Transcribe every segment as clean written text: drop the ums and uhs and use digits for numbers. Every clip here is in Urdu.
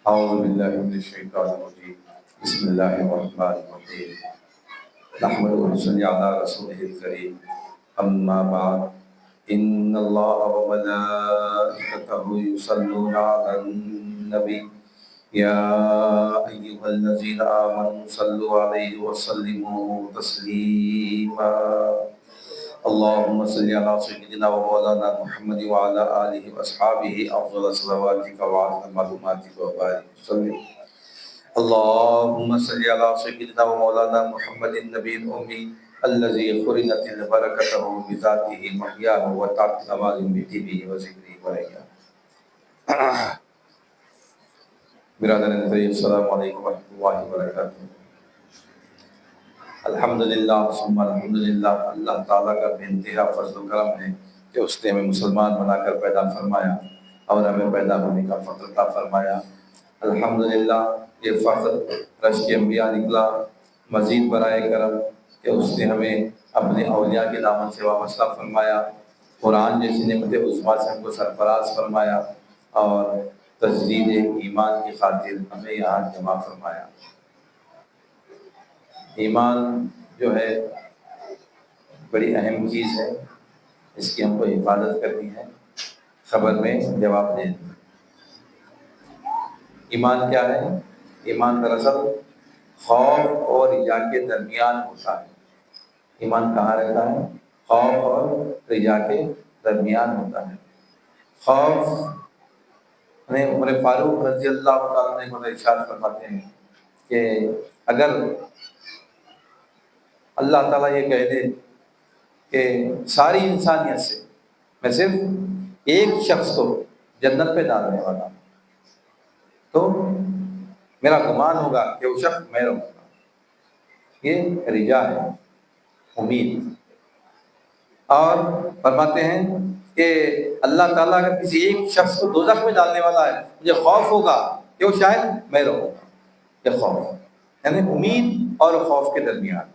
أعوذ بالله من الشيطان الرجيم. بسم الله الرحمن الرحيم. نحمده ونصلي على رسوله الكريم. أما بعد إن الله وملائكته يصلون على النبي يا أيها الذين آمنوا صلوا عليه وسلموا تسليما. اللهم صل على سيدنا ومولانا محمد وعلى آله وأصحابه أفضل صلواتك وعلى معلوماتك وبارك وسلم. اللهم صل على سيدنا ومولانا محمد النبي الأمي الذي قرنت بركته بذاته محياه وتعت أمال بطيبه وذكره ورياه. برادران عزیز، السلام علیکم ورحمۃ اللہ وبرکاتہ۔ الحمدللہ ثم الحمدللہ، اللہ تعالیٰ کا بے انتہا فضل و کرم ہے کہ اس نے ہمیں مسلمان بنا کر پیدا فرمایا اور ہمیں پیدا ہونے کا فضل عطا فرمایا۔ الحمدللہ یہ فضل رشک انبیاء نکلا، مزید برائے کرم کہ اس نے ہمیں اپنے اولیاء کے دامن سے وابستہ فرمایا، قرآن جیسی نعمت عظمیٰ سے ہم کو سرفراز فرمایا اور تجدید ایمان کی خاطر ہمیں یہاں جمع فرمایا۔ ایمان جو ہے بڑی اہم چیز ہے، اس کی ہم کو حفاظت کرنی ہے، خبر میں جواب دیں۔ ایمان کیا ہے؟ ایمان دراصل خوف اور رجا کے درمیان ہوتا ہے۔ ایمان کہاں رہتا ہے؟ خوف اور رجا کے درمیان ہوتا ہے۔ خوف عمر فاروق رضی اللہ تعالیٰ عنہ ارشاد فرماتے ہیں کہ اگر اللہ تعالیٰ یہ کہہ دے کہ ساری انسانیت سے میں صرف ایک شخص کو جنت پہ ڈالنے والا ہوں، تو میرا گمان ہوگا کہ وہ شخص میں رہوں گا۔ یہ رجا ہے، امید۔ اور فرماتے ہیں کہ اللہ تعالیٰ اگر کسی ایک شخص کو دوزخ میں ڈالنے والا ہے، مجھے خوف ہوگا کہ وہ شاید میں رہوں گا۔ یہ خوف یعنی امید اور خوف کے درمیان۔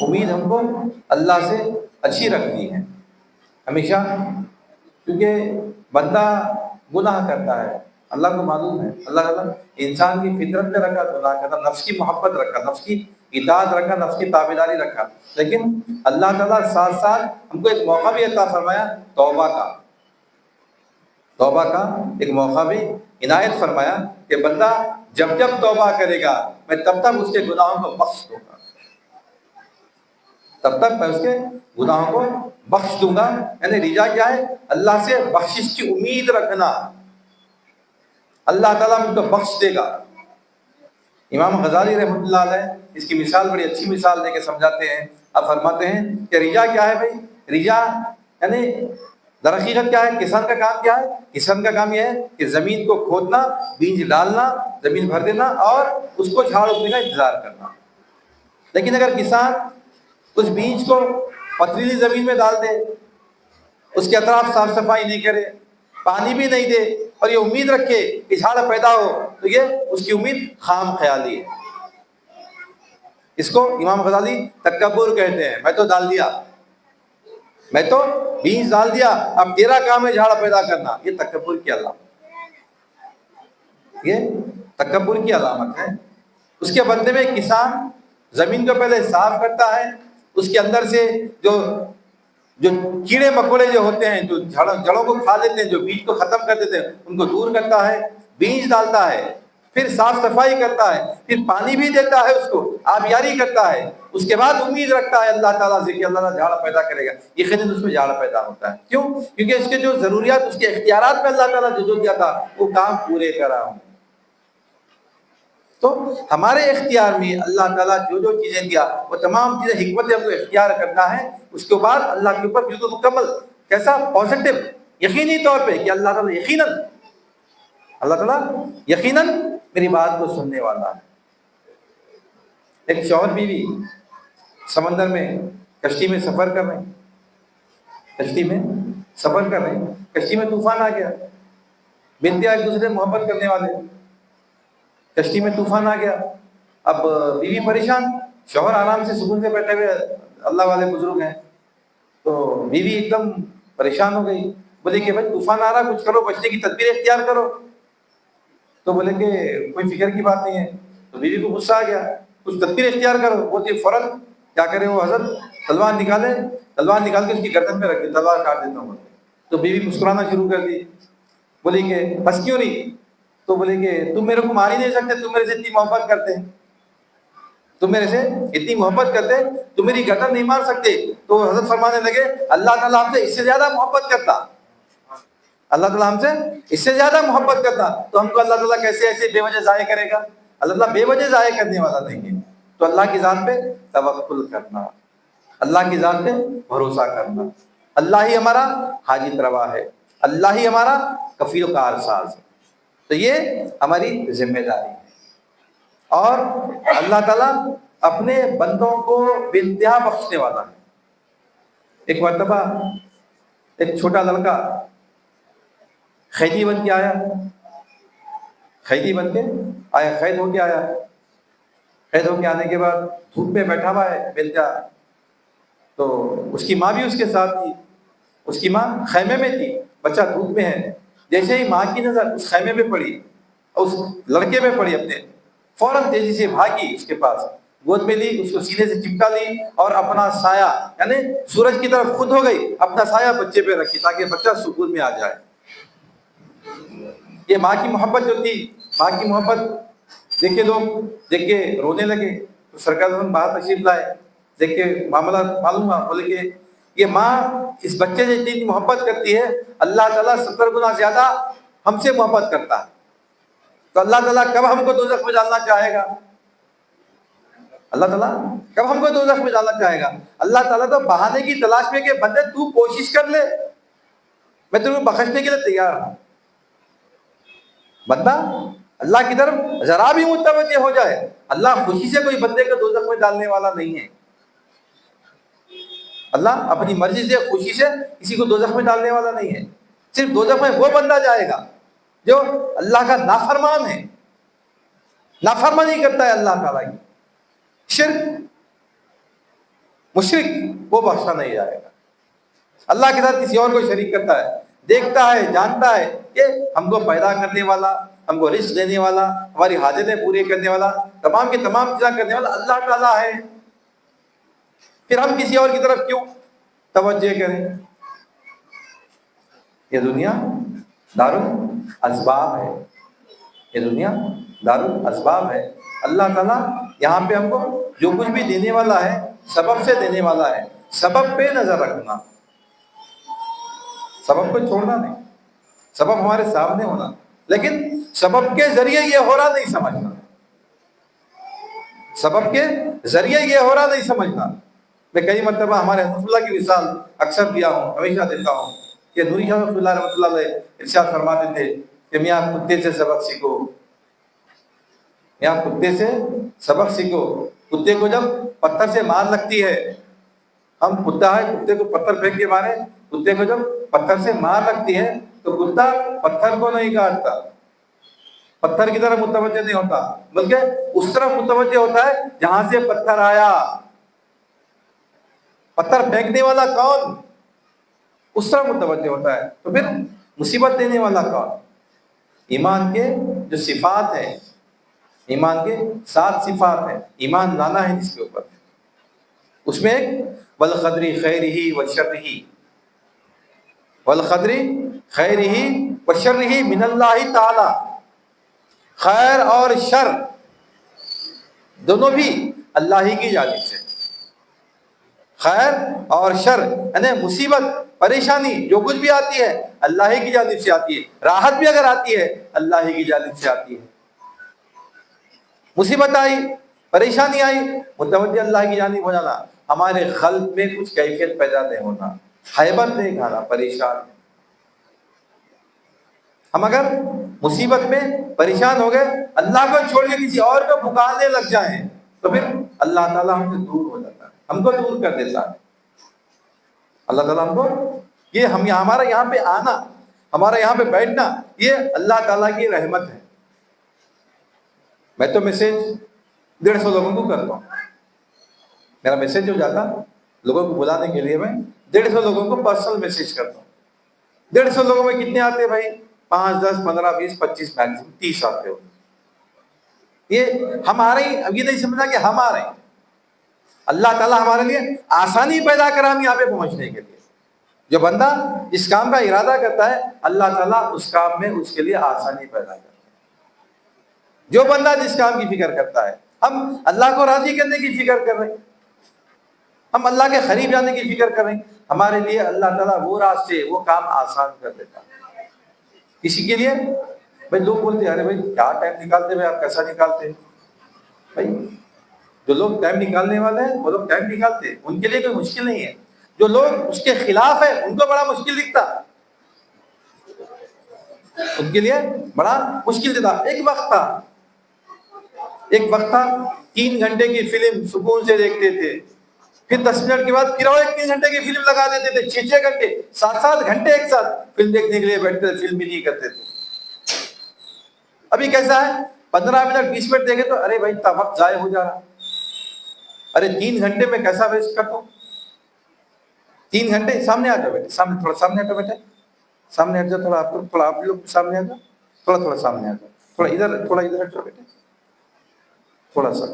امید ہم کو اللہ سے اچھی رکھنی ہے ہمیشہ، کیونکہ بندہ گناہ کرتا ہے، اللہ کو معلوم ہے۔ اللہ تعالیٰ انسان کی فطرت میں رکھا گناہ کرنا، نفس کی محبت رکھا، نفس کی اطاعت رکھا، نفس کی تابعداری رکھا، لیکن اللہ تعالیٰ ساتھ ساتھ ہم کو ایک موقع بھی عطا فرمایا توبہ کا ایک موقع بھی عنایت فرمایا کہ بندہ جب جب توبہ کرے گا میں تب تک اس کے گناہوں کو بخش دوں گا، تب تک میں اس کے گناہوں کو بخش دوں گا۔ یعنی رجا کیا ہے؟ اللہ سے بخشش کی امید رکھنا، اللہ تعالیٰ مجھ کو بخش دے گا۔ امام غزالی رحمۃ اللہ علیہ اس کی مثال بڑی اچھی مثال دے کے سمجھاتے ہیں۔ اب فرماتے ہیں کہ رجا کیا ہے بھائی؟ رجا یعنی در حقیقت کیا ہے؟ کسان کا کام کیا ہے؟ کسان کا کام یہ ہے کہ زمین کو کھودنا، بیج ڈالنا، زمین بھر دینا اور اس کو جھاڑ اگنے کا انتظار کرنا۔ لیکن اگر کسان اس بیج کو پتھریلی زمین میں ڈال دے، اس کے اطراف صاف صفائی نہیں کرے، پانی بھی نہیں دے اور یہ امید رکھے کہ جھاڑ پیدا ہو، تو یہ اس کی امید خام خیالی ہے۔ اس کو امام غزالی تکبر کہتے ہیں۔ میں تو ڈال دیا، میں تو بیج ڈال دیا، اب تیرا کام ہے جھاڑ پیدا کرنا۔ یہ تکبر کی علامت، یہ تکبر کی علامت ہے۔ اس کے بدلے میں کسان زمین کو پہلے صاف کرتا ہے، اس کے اندر سے جو کیڑے مکوڑے جو ہوتے ہیں، جو جڑوں کو کھا لیتے ہیں، جو بیج کو ختم کر دیتے ہیں، ان کو دور کرتا ہے، بیج ڈالتا ہے، پھر صاف صفائی کرتا ہے، پھر پانی بھی دیتا ہے، اس کو آبیاری کرتا ہے، اس کے بعد امید رکھتا ہے اللہ تعالیٰ سے کہ اللہ تعالیٰ جھاڑ پیدا کرے گا۔ یقیناً اس میں جھاڑ پیدا ہوتا ہے۔ کیوں؟ کیونکہ اس کے جو ضروریات، اس کے اختیارات میں اللہ تعالیٰ جو دیا تھا وہ کام پورے کرا ہوں۔ تو ہمارے اختیار میں اللہ تعالیٰ جو جو چیزیں دیا وہ تمام چیزیں حکمت ہم کو اختیار کرنا ہے۔ اس کے بعد اللہ کے اوپر بالکل مکمل کیسا پازیٹو یقینی طور پہ کہ اللہ تعالیٰ یقیناً میری بات کو سننے والا ہے۔ ایک شوہر بیوی سمندر میں کشتی میں سفر کر رہے ہیں، کشتی میں طوفان آ گیا، بنتیاں ایک دوسرے سے محبت کرنے والے، کشتی میں طوفان آ گیا۔ اب بیوی پریشان، شوہر آرام سے سکون سے بیٹھے ہوئے، اللہ والے بزرگ ہیں، تو بیوی ایک دم پریشان ہو گئی، بولے کہ بھائی طوفان آ رہا، کچھ کرو، بچنے کی تدبیر اختیار کرو۔ تو بولے کہ کوئی فکر کی بات نہیں ہے. تو بیوی کو غصہ آ گیا, کچھ تدبیر اختیار کرو. بولتی فوراً کیا کرے وہ حضرت, تلوار نکالے, تلوار نکال کے اس کی گردن پہ رکھ دی, تلوار کاٹ دیتا ہوں. تو بیوی مسکرانا شروع کر دی, بولی کہ بس کیوں نہیں. تو بولے کہ تم میرے کو مار ہی نہیں سکتے, تم میرے سے اتنی محبت کرتے ہیں, تم میرے سے اتنی محبت کرتے, تم میری گردن نہیں مار سکتے. تو حضرت فرمانے لگے اللہ تعالیٰ ہم سے اس سے زیادہ محبت کرتا, اللہ تعالیٰ ہم سے اس سے زیادہ محبت کرتا, تو ہم کو اللہ تعالیٰ کیسے ایسے بے وجہ ضائع کرے گا. اللہ تعالیٰ بے وجہ ضائع کرنے والا نہیں ہے. تو اللہ کی ذات پہ توکل کرنا, اللہ کی ذات پہ بھروسہ کرنا, اللہ ہی ہمارا حاجت روا ہے, اللہ ہی ہمارا کفیل و کارساز ہے. تو یہ ہماری ذمہ داری ہے. اور اللہ تعالیٰ اپنے بندوں کو بے انتہا بخشنے والا ہے. ایک مرتبہ ایک چھوٹا لڑکا قیدی بن کے آیا, قیدی بن کے آیا, قید ہو کے آیا. قید ہو کے آنے کے بعد دھوپ میں بیٹھا ہوا ہے بے انتہا. تو اس کی ماں بھی اس کے ساتھ تھی, اس کی ماں خیمے میں تھی, بچہ دھوپ میں ہے. جیسے ہی ماں کی نظر اس خیمے پہ پڑی اور اس لڑکے پہ پڑی اپنے, فوراً تیزی سے بھاگی اس کے پاس, گود میں لی, اس کو سینے سے چپکا لی اور اپنا سایہ یعنی سورج کی طرف خود ہو گئی, اپنا سایہ بچے پہ رکھی تاکہ بچہ سکون میں آ جائے. یہ ماں کی محبت جو تھی, ماں کی محبت دیکھ کے لوگ دیکھ کے رونے لگے. تو سرکار باہر تشریف لائے, دیکھ کے معاملہ معلوم ہوا. بولے کہ یہ ماں اس بچے سے اتنی محبت کرتی ہے, اللہ تعالیٰ 70 گنا زیادہ ہم سے محبت کرتا ہے. تو اللہ تعالیٰ کب ہم کو دوزخ میں ڈالنا چاہے گا, اللہ تعالیٰ کب ہم کو دوزخ میں ڈالنا چاہے گا. اللہ تعالیٰ تو بہانے کی تلاش میں کہ بندے تو کوشش کر لے, میں تجھے بخشنے کے لیے تیار ہوں. بندہ اللہ کی طرف ذرا بھی متوجہ ہو جائے, اللہ خوشی سے کوئی بندے کو دوزخ میں ڈالنے والا نہیں ہے. اللہ اپنی مرضی سے خوشی سے کسی کو دوزخ میں ڈالنے والا نہیں ہے. صرف دوزخ میں وہ بندہ جائے گا جو اللہ کا نافرمان ہے, نافرمانی کرتا ہے اللہ تعالیٰ کی, شرک مشرک, وہ بخشا نہیں جائے گا. اللہ کے ساتھ کسی اور کو شریک کرتا ہے, دیکھتا ہے, جانتا ہے کہ ہم کو پیدا کرنے والا, ہم کو رزق دینے والا, ہماری حاجتیں پوری کرنے والا, تمام کی تمام چیزیں کرنے والا اللہ تعالیٰ ہے. پھر ہم کسی اور کی طرف کیوں توجہ کریں. یہ دنیا دارالاسباب ہے, یہ دنیا دارالاسباب ہے. اللہ تعالیٰ یہاں پہ ہم کو جو کچھ بھی دینے والا ہے سبب سے دینے والا ہے. سبب پہ نظر رکھنا, سبب کو چھوڑنا نہیں, سبب ہمارے سامنے ہونا, لیکن سبب کے ذریعے یہ ہو رہا نہیں سمجھنا, سبب کے ذریعے یہ ہو رہا نہیں سمجھنا. میں کئی مرتبہ ہمارے حضرت اللہ کی مثال اکثر دیا ہوں, ہمیشہ دیتا ہوں کہ نوری شاہ رحمۃ اللہ علیہ ارشاد فرماتے تھے کہ میاں کتے سے سبق سیکھو, میاں کتے سے سبق سیکھو. کتے کو جب پتھر سے مار لگتی ہے, ہم کتا ہے, کتے کو پتھر پھینک کے مارے, کتے کو جب پتھر سے مار لگتی ہے تو کتا پتھر کو نہیں کاٹتا, پتھر کی طرف متوجہ نہیں ہوتا, بلکہ اس طرف متوجہ ہوتا ہے جہاں سے پتھر آیا. پتھر پھینکنے والا کون, اس طرف متوجہ ہوتا ہے. تو پھر مصیبت دینے والا کون. ایمان کے جو صفات ہیں, ایمان کے 7 صفات ہیں, ایمان لانا ہے جس کے اوپر, اس میں ایک والقدر خیرہ وشرہ, والقدر خیرہ وشرہ من اللہ تعالی, خیر اور شر دونوں بھی اللہ ہی کی جانب سے. خیر اور شر یعنی مصیبت پریشانی جو کچھ بھی آتی ہے اللہ ہی کی جانب سے آتی ہے, راحت بھی اگر آتی ہے اللہ ہی کی جانب سے آتی ہے. مصیبت آئی, پریشانی آئی, متوجہ اللہ کی جانب ہو جانا, ہمارے قلب میں کچھ کیفیت پیدا نہیں ہونا, حیبت نہیں کھانا, پریشان. ہم اگر مصیبت میں پریشان ہو گئے, اللہ کو چھوڑ کے کسی اور کو پکارنے لگ جائیں تو پھر اللہ تعالیٰ ہم سے دور ہو جاتا ہے, ہم کو دور کر دیتا ہے. اللہ تعالیٰ ہم کو یہ ہمارا یہاں پہ آنا, ہمارا یہاں پہ بیٹھنا, یہ اللہ تعالیٰ کی رحمت ہے. میں تو میسج 150 لوگوں کو کرتا ہوں, میرا میسج جو جاتا لوگوں کو بلانے کے لیے میں 150 لوگوں کو پرسنل میسج کرتا ہوں. 150 لوگوں میں کتنے آتے ہیں بھائی, 5, 10, 15, 20, 25 میکسیمم 30 آتے ہو. یہ ہم آ رہے ہیں. اب یہ نہیں سمجھنا کہ ہم آ رہے ہیں. اللہ تعالیٰ ہمارے لیے آسانی پیدا کرا ہم یہاں پہ پہنچنے کے لیے. جو بندہ اس کام کا ارادہ کرتا ہے اللہ تعالیٰ اس کام میں اس کے لیے آسانی پیدا کرتا ہے. جو بندہ جس کام کی فکر کرتا ہے, ہم اللہ کو راضی کرنے کی فکر کر رہے ہیں, ہم اللہ کے قریب جانے کی فکر کر رہے ہیں, ہمارے لیے اللہ تعالیٰ وہ راستے وہ کام آسان کر دیتا ہے. اسی کے لیے بھائی لوگ بولتے ہیں ارے بھائی کیا ٹائم نکالتے ہیں آپ, کیسا نکالتے ہیں؟ بھائی جو لوگ ٹائم نکالنے والے ہیں وہ لوگ ٹائم نکالتے ہیں, ان کے لیے کوئی مشکل نہیں ہے. جو لوگ اس کے خلاف ہیں ان کو بڑا مشکل دکھتا, ان کے لیے بڑا مشکل دیتا. ایک وقت تھا 3 گھنٹے کی فلم سکون سے دیکھتے تھے, پھر 10 منٹ کے بعد پھر اور ایک 3 گھنٹے کی فلم لگا دیتے تھے, 6 گھنٹے 7 گھنٹے ایک ساتھ فلم دیکھنے کے لیے بیٹھتے تھے, فلم بھی نہیں کرتے تھے. ابھی کیسا ہے 15 منٹ 20 منٹ دیکھے تو ارے بھائی وقت ضائع ہو جا رہا, ارے 3 گھنٹے میں کیسا ویسٹ کرتا ہوں. 3 گھنٹے سامنے آ جاؤ بیٹے, سامنے تھوڑا سامنے ہٹو بیٹے, سامنے ہٹ جاؤ تھوڑا, آپ کو تھوڑا آپ لوگ سامنے آ جاؤ, تھوڑا سامنے آ جاؤ, تھوڑا ادھر ہٹ جاؤ بیٹے, تھوڑا سا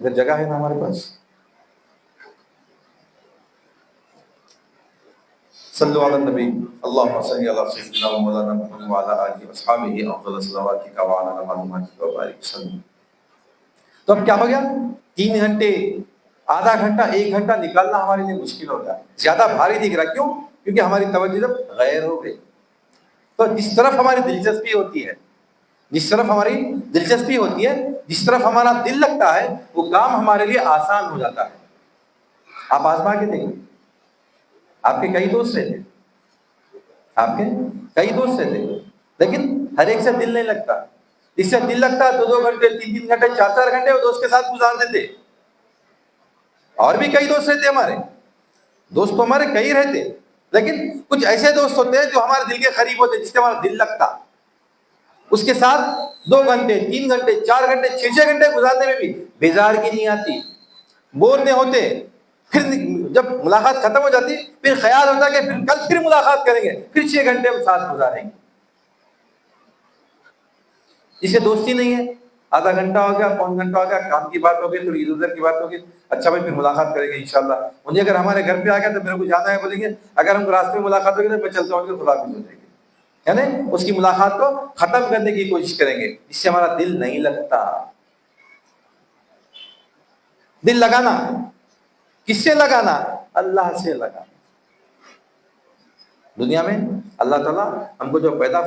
ادھر جگہ ہے نا ہمارے پاس. صلو علی النبی اللہم صلی علی سیدنا و مولانا محمد وعلی آلہ واصحابہ افضل صلواتک و علی معلوماتک و بارک وسلم. تو اب کیا ہو گیا, 3 گھنٹے, آدھا گھنٹہ, 1 گھنٹہ نکالنا ہمارے لیے مشکل ہو گیا, زیادہ بھاری دکھ رہا. کیوں؟ کیونکہ ہماری توجہ جب غیر ہو گئی. تو جس طرف ہماری دلچسپی ہوتی ہے, جس طرف ہمارا دل لگتا ہے وہ کام ہمارے لیے آسان ہو جاتا ہے. آپ آزما کے دیکھیں, آپ کے کئی دوست رہتے, لیکن ہر ایک سے دل نہیں لگتا. جس سے دل لگتا ہے 2 گھنٹے 3 گھنٹے 4 گھنٹے وہ دوست کے ساتھ گزار دیتے. اور بھی کئی دوست رہتے, ہمارے دوست تو ہمارے کئی رہتے, لیکن کچھ ایسے دوست ہوتے ہیں جو ہمارے دل کے قریب ہوتے, جس سے ہمارا دل لگتا. اس کے ساتھ 2 گھنٹے 3 گھنٹے 4 گھنٹے 6 گھنٹے گزارنے میں بھی بیزار کی نہیں آتی, بور نہیں ہوتے. پھر جب ملاقات ختم ہو جاتی پھر خیال ہوتا کہ پھر ملاقات کریں گے, پھر 6 گھنٹے ہم ساتھ گزاریں گے. جسے دوستی نہیں ہے, آدھا گھنٹہ ہو گیا, پون گھنٹہ ہو گیا, کام کی بات ہوگی, تھوڑی ادھر ادھر کی بات ہوگی, اچھا بھائی پھر ملاقات کریں گے انشاءاللہ. انہیں اگر ہمارے گھر پہ آ گیا تو میرے کو جانا ہے بولیں گے, اگر ہم راستے میں ملاقات ہوگی تو میں چلتا ہوں, خدا حافظ ہو جائے گی. یعنی اس کی ملاقات کو ختم کرنے کی کوشش کریں گے, جس سے ہمارا دل نہیں لگتا. دل لگانا کس سے لگانا؟ اللہ سے لگانا. دنیا میں اللہ تعالیٰ ہم کو جو پیدا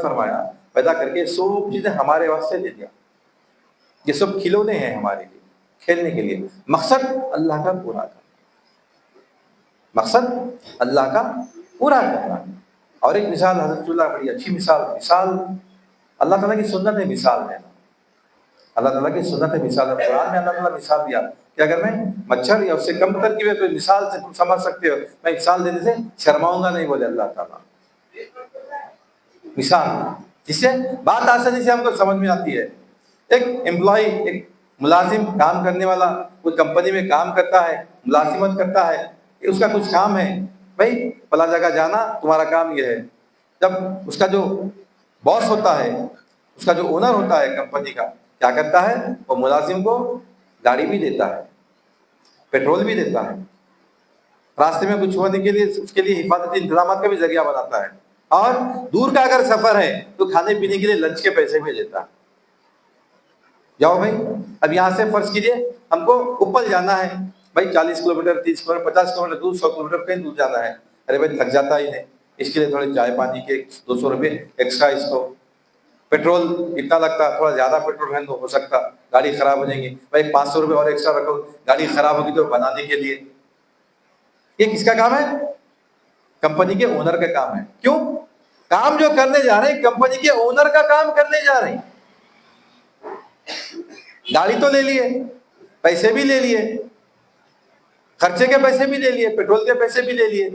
کر کے سب چیزیں ہمارے واسطے دے دیا. یہ سب کھلونے ہیں ہمارے لیے, کھیلنے کے لیے. مقصد اللہ کا پورا کرنا. اور ایک مثال حضرت اللہ, بڑی اچھی مثال اللہ تعالیٰ کی سنت ہے. مثال ہے اللہ تعالیٰ کی سنت ہے. مثال ہے قرآن میں اللہ تعالیٰ مثال دیا کہ اگر میں مچھر یا اس سے کم ترکیب ہے تو مثال سے تم سمجھ سکتے ہو, میں مثال دینے سے شرماؤں گا نہیں, بولے اللہ تعالیٰ. مثال جس سے بات آسانی سے ہم کو سمجھ میں آتی ہے. ایک امپلائی, ایک ملازم, کام کرنے والا, کوئی کمپنی میں کام کرتا ہے, ملازمت کرتا ہے, اس کا کچھ کام ہے, بھائی فلاں جگہ جانا تمہارا کام یہ ہے. جب اس کا جو باس ہوتا ہے, اس کا جو اونر ہوتا ہے کمپنی کا, کیا کرتا ہے, وہ ملازم کو گاڑی بھی دیتا ہے, پیٹرول بھی دیتا ہے, راستے میں کچھ ہونے کے لیے اس کے لیے حفاظتی انتظامات کا بھی ذریعہ بناتا ہے, اور دور کا اگر سفر ہے تو کھانے پینے کے لیے لنچ کے پیسے بھی دیتا ہے. جاؤ بھائی, اب یہاں سے فرض کیجئے ہم کو اپل جانا ہے, بھائی 40 کلومیٹر 30 کلومیٹر 50 کلومیٹر دور, 100 کلومیٹر کہیں دور جانا ہے. ارے بھائی تھک جاتا ہی نہیں, اس کے لیے تھوڑے چائے پانی کے 200 روپے ایکسٹرا اس کو. پیٹرول اتنا لگتا, تھوڑا زیادہ پیٹرول ہے تو ہو سکتا گاڑی خراب ہو جائیں گی, بھائی 500 روپے اور ایکسٹرا رکھو, گاڑی خراب ہوگی تو بنانے کے لیے. یہ کس کا کام ہے؟ کمپنی کے اونر کا کام ہے. کیوں؟ کام جو کرنے جا رہے ہیں کمپنی کے اونر کا کام کرنے جا رہے ہیں. گاڑی تو لے لیے, پیسے بھی لے لیے, خرچے کے پیسے بھی لے لیے, پیٹرول کے پیسے بھی لے لیے,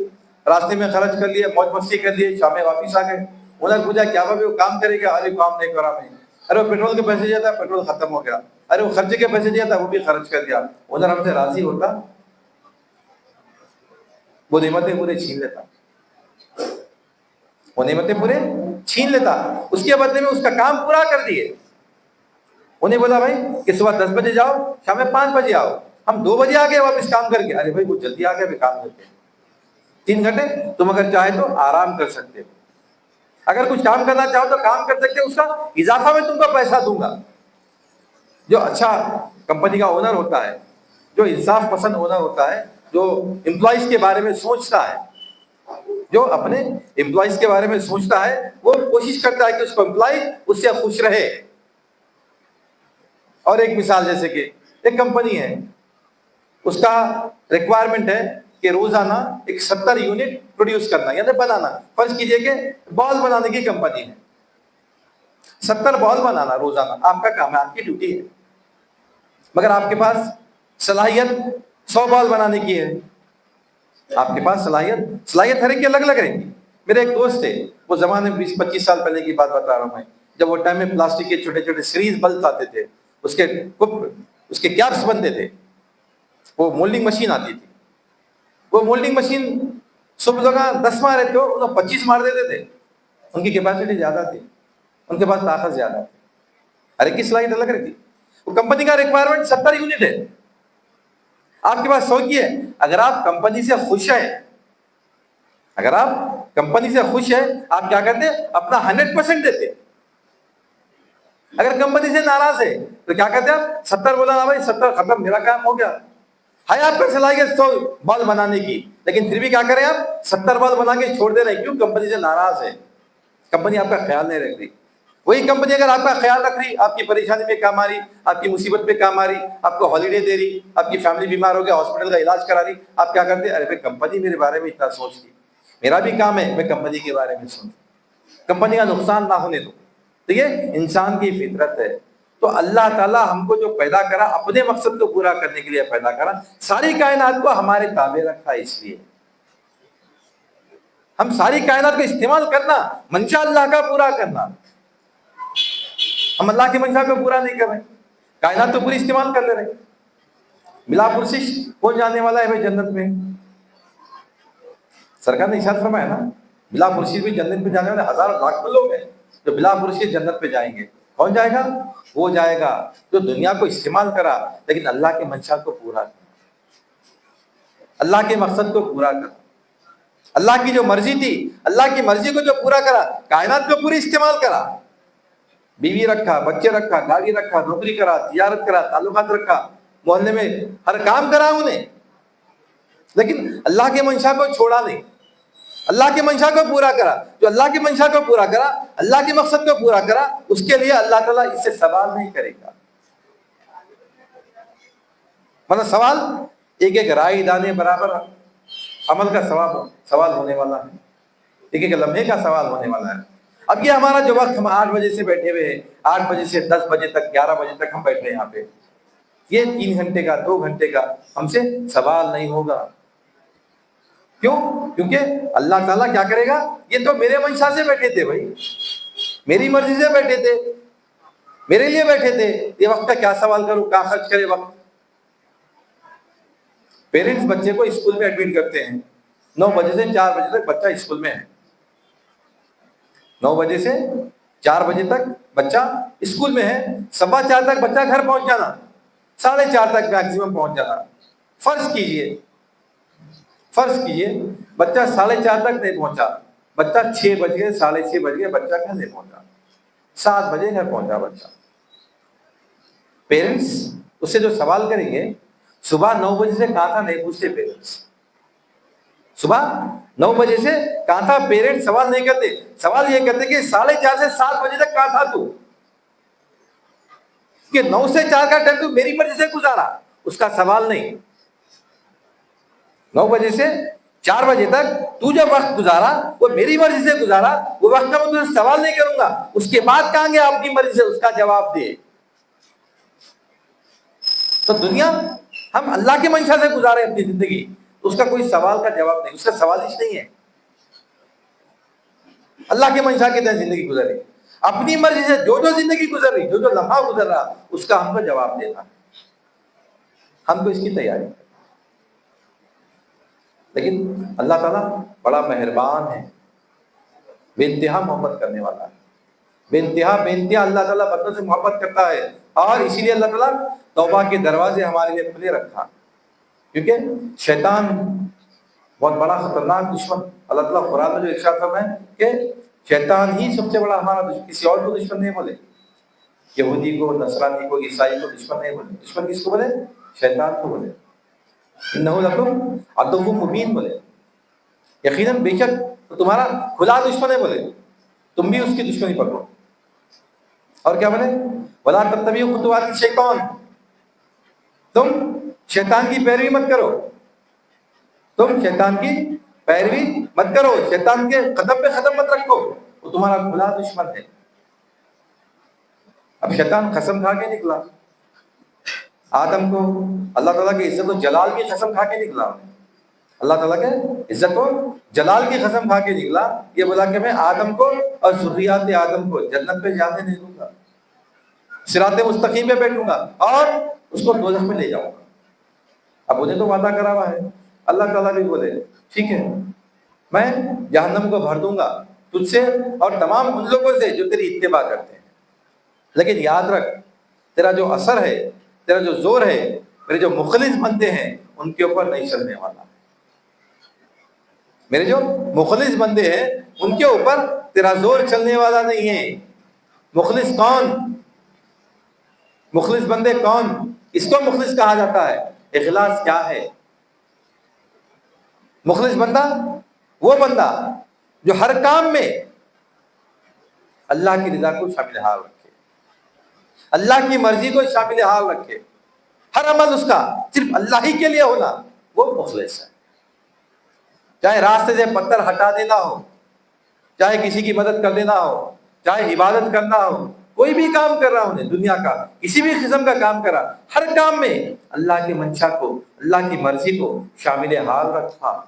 راستے میں خرچ کر لیے, موج مستی کر لیے, شام میں واپس آ گئے. اونر پوچھا کیا بھائی وہ کام کرے گا؟ ارے کام نہیں کرا میں. ارے وہ پیٹرول کے پیسے دیا تھا, پیٹرول ختم ہو گیا. ارے وہ خرچے کے پیسے دیا تھا, وہ بھی خرچ کر دیا. اونر ہم سے راضی ہوتا؟ وہ نعمتیں پورے چھین لیتا. وہ نعمتیں پورے چھین لیتا، اس کے بدلے میں اس کا کام پورا کر دیے. انہیں بولا بھائی کہ صبح 10 بجے جاؤ، شام میں 5 بجے آؤ. ہم 2 بجے آ گئے واپس کام کر کے. ارے بھائی وہ جلدی آ گئے بھی کام کرتے ہیں، 3 گھنٹے تم اگر چاہے تو آرام کر سکتے ہو. اگر کچھ کام کرنا چاہو تو کام کر سکتے ہو، اس کا اضافہ میں تم کو پیسہ دوں گا. جو اچھا کمپنی کا اونر ہوتا ہے، جو انصاف پسند اونر ہوتا ہے، جو امپلائیز کے بارے میں سوچتا ہے، جو اپنے امپلائیز کے بارے میں سوچتا ہے، وہ کوشش کرتا ہے کہ اس کو امپلائی اس سے خوش رہے. اور ایک مثال، جیسے کہ ایک کمپنی ہے، اس کا ریکوائرمنٹ ہے کہ روزانہ ایک 70 یونٹ پروڈیوس کرنا، یعنی بنانا. فرض کیجئے کہ بال بنانے کی کمپنی ہے، 70 بال بنانا روزانہ آپ کا کام ہے، آپ کی ڈیوٹی ہے. مگر آپ کے پاس صلاحیت 100 بال بنانے کی ہے. آپ کے پاس صلاحیت ہر ایک کی الگ الگ رہتی. میرے ایک دوست تھے، وہ زمانے 20-25 سال پہلے کی بات بتا رہا ہوں میں، جب وہ ٹائم میں پلاسٹک کے چھوٹے چھوٹے سیریز بلب آتے تھے، اس کے کیپس بنتے تھے، وہ مولڈنگ مشین آتی تھی. وہ مولڈنگ مشین صبح لوگ 10 مار رہے تھے، وہ 25 مار دیتے تھے. ان کی کیپیسٹی زیادہ تھی، ان کے پاس طاقت زیادہ تھی، ہر ایک کی صلاحیت الگ رہتی. وہ کمپنی کا ریکوائرمنٹ 70 یونٹ ہے، آپ کے پاس 100 کی ہے. اگر آپ کمپنی سے خوش ہیں، اگر آپ کمپنی سے خوش ہیں، آپ کیا کرتے ہیں؟ اپنا 100% دیتے. اگر کمپنی سے ناراض ہے تو کیا کرتے ہیں آپ؟ 70 بولا نا بھائی 70 ختم، میرا کام ہو گیا. ہے آپ کا صلاحیت 100 بال بنانے کی، لیکن پھر بھی کیا کریں آپ؟ 70 بال بنا کے چھوڑ دے رہے. کیوں؟ کمپنی سے ناراض ہے، کمپنی آپ کا خیال نہیں رکھ رہی. وہی کمپنی اگر آپ کا خیال رکھ رہی، آپ کی پریشانی پہ کام آ رہی، آپ کی مصیبت پہ کام آ رہی، آپ کو ہالیڈے دے رہی، آپ کی فیملی بیمار ہو گیا ہاسپٹل کا علاج کرا رہی، آپ کیا کرتے؟ ارے بھائی کمپنی میرے بارے میں اتنا سوچ رہی، میرا بھی کام ہے میں کمپنی کے بارے میں سوچوں، کمپنی کا نقصان نہ ہونے دو. تو یہ انسان کی فطرت ہے. تو اللہ تعالیٰ ہم کو جو پیدا کرا اپنے مقصد کو پورا کرنے کے لیے پیدا کرا، ساری کائنات کو ہمارے تابع رکھا. اس لیے ہم ساری کائنات کو استعمال کرنا، منشا اللہ کا پورا کرنا. ہم اللہ کی منشا کو پورا نہیں کر رہے، کائنات تو پوری استعمال کر لے رہے. بلا پرسش کون جانے والا ہے بھائی جنت میں؟ سرکار نے ارشاد فرمایا نا، بلا پرسش بھی جنت پہ جانے والے ہزاروں لاکھوں لوگ ہیں جو بلا پرسش جنت پہ جائیں گے. کون جائے گا؟ وہ جائے گا جو دنیا کو استعمال کرا لیکن اللہ کے منشا کو پورا کرا، اللہ کے مقصد کو پورا کرا. اللہ کی جو مرضی تھی، اللہ کی مرضی کو جو پورا کرا، کائنات کو پوری استعمال کرا. بیوی رکھا، بچے رکھا، گاڑی رکھا، نوکری کرا، تجارت کرا، تعلقات رکھا، محلے میں ہر کام کرا انہیں، لیکن اللہ کے منشا کو چھوڑا نہیں. اللہ کے منشا کو پورا کرا. جو اللہ کے منشا کو پورا کرا، اللہ کے مقصد کو پورا کرا، اس کے لیے اللہ تعالیٰ اس سے سوال نہیں کرے گا. مطلب سوال ایک ایک رائے دانے برابر عمل کا سوال ہونے والا ہے، ایک ایک لمحے کا سوال ہونے والا ہے. اب یہ ہمارا جو وقت ہم 8 بجے سے بیٹھے ہوئے ہیں، 8 بجے سے 10 بجے تک، 11 بجے تک ہم بیٹھے ہیں یہاں پہ، یہ 3 گھنٹے کا 2 گھنٹے کا ہم سے سوال نہیں ہوگا. کیوں؟ کیونکہ اللہ تعالیٰ کیا کرے گا؟ یہ تو میرے منشا سے بیٹھے تھے بھائی، میری مرضی سے بیٹھے تھے، میرے لیے بیٹھے تھے. یہ وقت کا کیا سوال کروں، کیا خرچ کرے وقت. پیرنٹس بچے کو اسکول میں ایڈمٹ کرتے ہیں، 9 بجے سے 4 بجے تک بچہ اسکول میں ہے. 9 بجے سے 4 بجے تک بچہ اسکول میں ہے. 4:15 تک بچہ گھر پہنچ جانا، 4:30 تک میکسیمم پہنچ جانا. فرض کیجئے بچہ 4:30 تک نہیں پہنچا، بچہ 6 بج گئے، 6:30 بج گئے، بچہ گھر نہیں پہنچا، 7 بجے گھر پہنچا بچہ. پیرنٹس اس سے جو سوال کریں گے، صبح 9 بجے سے کہاں تھا نہیں پوچھتے پیرنٹس. صبح 9 بجے سے کہاں تھا پیرنٹس سوال نہیں کرتے. سوال یہ کرتے کہ 4:30 سے 7 بجے تک کہاں تھا تو، کہ 9 سے 4 کا ٹائم تو میری مرضی سے گزارا، اس کا سوال نہیں. 9 بجے سے 4 بجے تک تو جو وقت گزارا وہ میری مرضی سے گزارا، وہ وقت کا میں سوال نہیں کروں گا. اس کے بعد کہیں گے اپنی مرضی سے اس کا جواب دے. تو دنیا ہم اللہ کے منشا سے گزارے اپنی زندگی، اس کا کوئی سوال کا جواب نہیں، اس کا سوالش نہیں ہے. اللہ کے منشا کے تحت زندگی گزر رہی، اپنی مرضی سے جو زندگی گزر رہی، جو لمحہ گزر رہا، اس کا ہم کو جواب دینا، ہم کو اس کی تیاری. لیکن اللہ تعالیٰ بڑا مہربان ہے، بے انتہا محبت کرنے والا ہے، بے انتہا اللہ تعالیٰ بندوں سے محبت کرتا ہے، اور اسی لیے اللہ تعالیٰ توبہ کے دروازے ہمارے لیے کھلے رکھا، کیونکہ شیطان بہت بڑا خطرناک دشمن، اللہ تعالیٰ قرآن میں جو ارشاد فرمائے کہ شیطان ہی سب سے بڑا ہمارا دشمن، کسی اور کو دشمن نہیں بولے، یہودی کو، نصرانی کو، عیسائی کو دشمن نہیں بولے، دشمن کس کو بولے؟ شیطان کو بولے، انہ لکم عدو مبین بولے، یقیناً بے شک تمہارا کھلا دشمن ہے بولے، تم بھی اس کی دشمنی پکڑو۔ اور کیا بولے؟ ولا تتبعوا خطوات الشیطان، تم شیطان کی پیروی مت کرو، تم شیطان کی پیروی مت کرو، شیطان کے قدم پہ قدم مت رکھو، وہ تمہارا کھلا دشمن ہے۔ اب شیطان قسم کھا کے نکلا آدم کو، اللہ تعالیٰ کی عزت و جلال کی قسم کھا کے نکلا، اللہ تعالیٰ کے عزت و جلال کی قسم کھا کے نکلا، یہ بولا کہ میں آدم کو اور ذریات آدم کو جنت پہ جانے نہیں دوں گا، صراط مستقیم پہ بیٹھوں گا اور اس کو دوزخ میں لے جاؤں گا۔ اب انہیں تو وعدہ کرا ہوا ہے، اللہ تعالیٰ بھی بولے ٹھیک ہے میں جہنم کو بھر دوں گا تجھ سے اور تمام ان لوگوں سے جو تیری اتباع کرتے ہیں، لیکن یاد رکھ تیرا جو اثر ہے، تیرا جو زور ہے، میرے جو مخلص بندے ہیں ان کے اوپر نہیں چلنے والا، میرے جو مخلص بندے ہیں ان کے اوپر تیرا زور چلنے والا نہیں ہے۔ مخلص کون؟ مخلص بندے کون؟ اس کو مخلص کہا جاتا ہے۔ اخلاص کیا ہے؟ مخلص بندہ وہ بندہ جو ہر کام میں اللہ کی رضا کو شامل حال رکھے، اللہ کی مرضی کو شامل حال رکھے، ہر عمل اس کا صرف اللہ ہی کے لیے ہونا، وہ مخلص ہے۔ چاہے راستے سے پتھر ہٹا دینا ہو، چاہے کسی کی مدد کر دینا ہو، چاہے عبادت کرنا ہو، کوئی بھی کام کر رہا ہوں دنیا کا، کسی بھی قسم کا کام کر رہا، ہر کام میں اللہ کی منشا کو، اللہ کی مرضی کو شامل حال رکھا،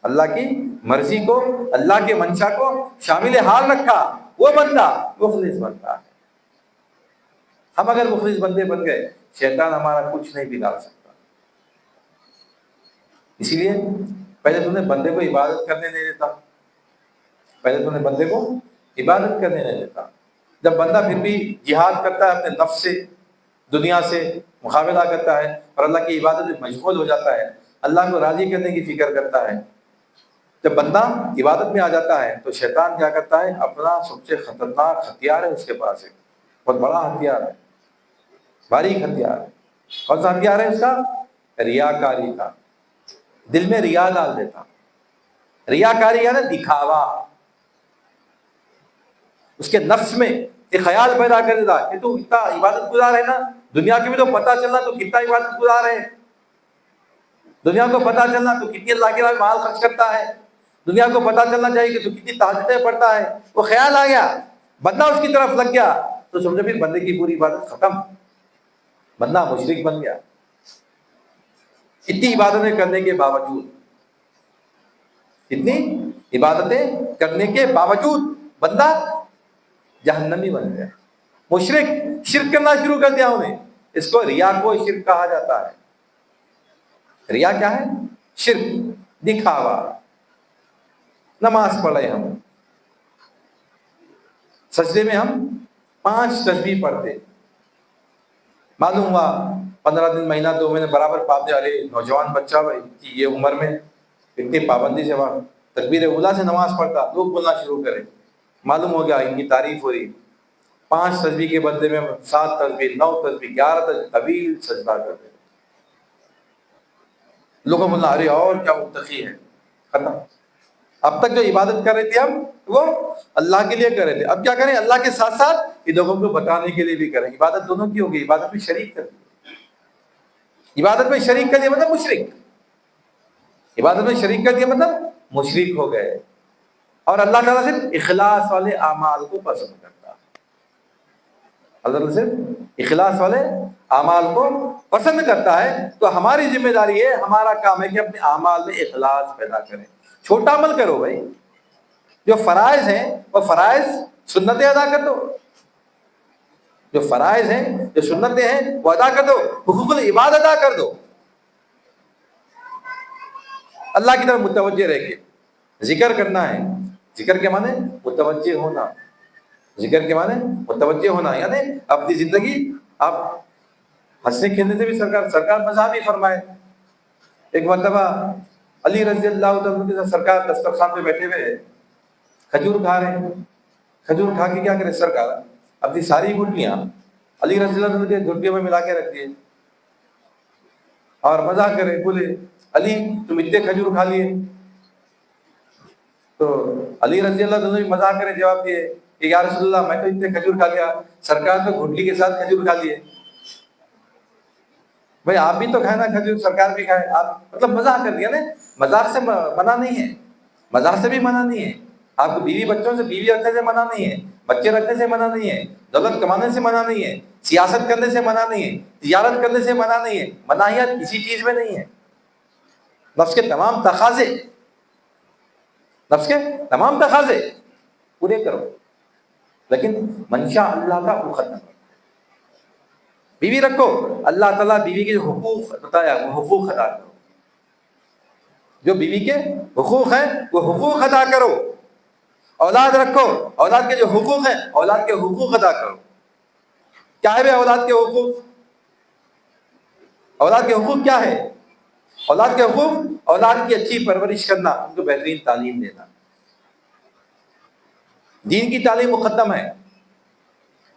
اللہ کی مرضی کو، اللہ کے منشا کو شامل حال رکھا، وہ بندہ مخلص بنتا ہے۔ ہم اگر مخلص بندے بن گئے شیطان ہمارا کچھ نہیں بگاڑ سکتا۔ اسی لیے پہلے تو نے بندے کو عبادت کرنے نہیں دیتا، پہلے تو نے بندے کو عبادت کرنے نہیں دیتا، جب بندہ پھر بھی جہاد کرتا ہے اپنے نفس سے، دنیا سے مقابلہ کرتا ہے اور اللہ کی عبادت میں مشغول ہو جاتا ہے، اللہ کو راضی کرنے کی فکر کرتا ہے، جب بندہ عبادت میں آ جاتا ہے تو شیطان کیا کرتا ہے؟ اپنا سب سے خطرناک ہتھیار ہے اس کے پاس، ایک بہت بڑا ہتھیار ہے، باریک ہتھیار ہے۔ کون سا ہتھیار ہے اس کا؟ ریاکاری کا، دل میں ریا ڈال دیتا، ریاکاری ہے نا، دکھاوا، اس کے نفس میں ایک خیال پیدا کر دیتا کہ تو اتنا عبادت گزار ہے نا، دنیا کے بھی تو پتہ چلنا تو کتنا عبادت گزار ہے، دنیا کو پتہ چلنا تو کتنی اللہ کے راہ میں مال خرچ کرتا ہے، دنیا کو پتہ چلنا چاہیے کہ تو کتنی تہجدیں پڑھتا ہے۔ وہ خیال آ گیا، بندہ اس کی طرف لگ گیا تو سمجھو پھر بندے کی پوری عبادت ختم، بندہ مشرک بن گیا۔ اتنی عبادتیں کرنے کے باوجود، اتنی عبادتیں کرنے کے باوجود بندہ جہنمی بن گیا، مشرک، شرک کرنا شروع کر دیا انہیں۔ اس کو ریا کو شرک کہا جاتا ہے۔ ریا کیا ہے؟ شرک، دکھاوا۔ نماز پڑھے ہم، سجدے میں ہم 5 تسبیح پڑھتے، معلوم ہوا 15 دن، مہینہ، 2 مہینے برابر پاتے، ارے نوجوان بچہ بھائی یہ عمر میں اتنی پابندی سے وہاں تکبیر اولیٰ سے نماز پڑھتا، لوگ بولنا شروع کرے، معلوم ہو گیا ان کی تعریف ہو رہی، 5 تسبیح کے بدلے میں 7 تسبیح، 9 تسبیح، 11 تسبیح، طویل سجدہ کرتے، لوگوں بولنا ارے اور کیا متقی ہے، ختم۔ اب تک جو عبادت کر رہے تھے ہم وہ اللہ کے لیے کر رہے تھے، اب کیا کریں؟ اللہ کے ساتھ ساتھ یہ لوگوں کو بتانے کے لیے بھی کریں، عبادت دونوں کی ہوگی، عبادت میں شریک کر دی، عبادت میں شریک کر دیا مطلب مشرک، عبادت میں شریک کر دیا مطلب مشرک ہو گئے۔ اور اللہ تعالیٰ صرف اخلاص والے اعمال کو پسند کرتا ہے، اللہ تعالیٰ صرف اخلاص والے اعمال کو پسند کرتا ہے۔ تو ہماری ذمہ داری ہے، ہمارا کام ہے کہ اپنے اعمال میں اخلاص پیدا کریں، چھوٹا عمل کرو بھائی، جو فرائض ہیں وہ فرائض سنتیں ادا کر دو، جو فرائض ہیں، جو سنتیں ہیں وہ ادا کر دو، حقوق العباد ادا کر دو، اللہ کی طرف متوجہ رہ کے ذکر کرنا ہے، ذکر کے معنی متوجہ ہونا، ذکر کے معنی متوجہ ہونا، یعنی اپنی زندگی آپ ہنسنے کھیلنے سے بھی سرکار مزاح بھی فرمائے۔ ایک مرتبہ علی رضی اللہ تعالیٰ کے ساتھ سرکار دسترخوان پہ بیٹھے ہوئے کھجور کھا رہے ہیں، کھجور کھا کے کیا کرے سرکار اپنی ساری گٹلیاں علی رضی اللہ عنہ کے گھٹنیوں میں ملا کے رکھ دیے اور مزاح کرے، بولے علی تم اتنے کھجور کھا لیے؟ تو علی رضی اللہ عنہ مزاح کرے جواب دیے کہ یا رسول اللہ میں تو اتنے کھجور کھا لیا، سرکار تو گھٹلی کے ساتھ کھجور کھا لیے۔ بھائی آپ بھی تو کھائے نا کھجور، سرکار بھی کھائے، آپ مطلب مزاح کر دیا نا۔ مزاح سے منع نہیں ہے، مزاح سے بھی منع نہیں ہے، آپ کو بیوی بچوں سے بیوی رکھنے سے منع نہیں ہے، بچے رکھنے سے منع نہیں ہے، دولت کمانے سے منع نہیں ہے، سیاست کرنے سے منع نہیں ہے، تجارت کرنے سے منع نہیں ہے، مناہیت کسی چیز میں نہیں ہے۔ نفس کے تمام تقاضے، نفس کے تمام تقاضے پورے کرو، لیکن منشا اللہ کا مقدم ہے۔ بیوی رکھو، اللہ تعالیٰ بیوی کے جو حقوق بتایا وہ حقوق ادا کرو، جو بیوی کے حقوق ہیں وہ حقوق ادا کرو۔ اولاد رکھو، اولاد کے جو حقوق ہیں اولاد کے حقوق ادا کرو۔ کیا ہے بے اولاد کے حقوق؟ اولاد کے حقوق کیا ہے؟ اولاد کے حقوق اولاد کی اچھی پرورش کرنا، ان کو بہترین تعلیم دینا، دین کی تعلیم مقدم ہے،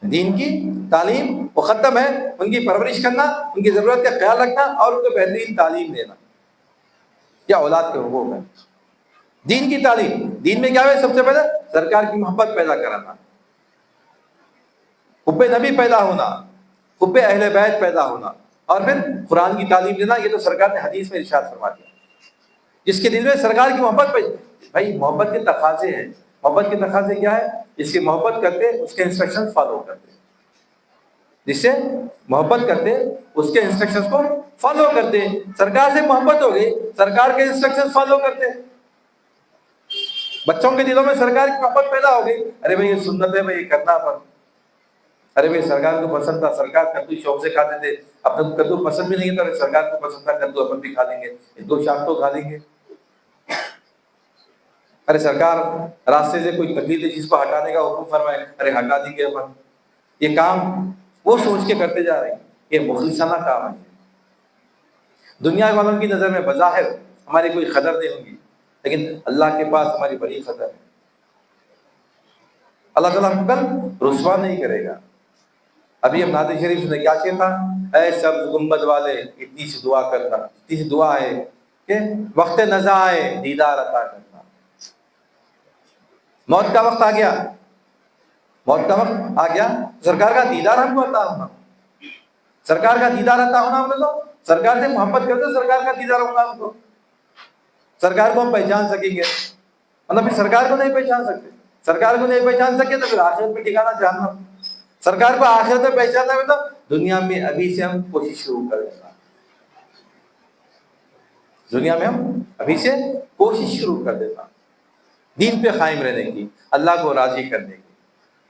دین کی تعلیم مقدم ہے، ان کی پرورش کرنا، ان کی ضرورت کا خیال رکھنا اور ان کو بہترین تعلیم دینا، کیا اولاد کے حقوق ہیں۔ دین کی تعلیم، دین میں کیا ہے؟ سب سے پہلے سرکار کی محبت پیدا کرانا، حب نبی پیدا ہونا، حب اہل بیت پیدا ہونا، اور پھر قرآن کی تعلیم دینا۔ یہ تو سرکار نے حدیث میں ارشاد فرما دیا، جس کے دل میں سرکار کی محبت بھائی محبت کے تقاضے ہیں۔ محبت کے تقاضے کیا ہے؟ جس کی محبت کرتے اس کے انسٹرکشن فالو کرتے، جس سے محبت کرتے اس کے انسٹرکشن کو فالو کرتے۔ سرکار سے محبت ہو گئی، سرکار کے انسٹرکشن فالو کرتے۔ بچوں کے دلوں میں سرکار کی محبت پیدا ہو گئی، ارے بھائی یہ سنت ہے بھائی یہ کرنا اپن، ارے بھائی سرکار کو پسند تھا، سرکار کدو شوق سے کھاتے تھے، اپنے کدو پسند بھی نہیں تھا، سرکار کو پسند تھا کدو، اپن بھی کھا لیں گے، دو شام تو کھا لیں گے۔ ارے سرکار راستے سے کوئی تکلیف ہے جس کو ہٹانے کا حکم فرمائے، ارے ہٹا دیں گے اپن۔ یہ کام وہ سوچ کے کرتے جا رہے ہیں، یہ مخلصانہ کام ہے۔ دنیا والوں کی نظر میں بظاہر ہماری کوئی قدر نہیں ہوگی، لیکن اللہ کے پاس ہماری بڑی قدر ہے۔ اللہ تعالیٰ ہم کو کل رسوا نہیں کرے گا۔ ابھی ہم نعت شریف نے کیا کیا تھا؟ اے سب گنبد والے اتنی سی دعا کرنا، اتنی سی دعا ہے کہ وقت نزا آئے دیدار عطا کرنا۔ موت کا وقت آ گیا، موت کا وقت آ گیا، سرکار کا دیدار ہم کو عطا ہونا، سرکار کا دیدار عطا ہونا۔ ہم لوگ سرکار سے محبت کرتے، سرکار کا دیدار ہوگا ہم کو، سرکار کو ہم پہچان سکیں گے، مطلب پھر سرکار کو نہیں پہچان سکتے، سرکار کو نہیں پہچان سکے تو پھر آخرت میں ٹھکانا جہنم۔ سرکار کو آخرت میں پہچاننا ہے تو دنیا میں ابھی سے ہم کوشش شروع کر دینا، دنیا میں ہم ابھی سے کوشش شروع کر دینا دین پہ قائم رہنے کی، اللہ کو راضی کرنے کی۔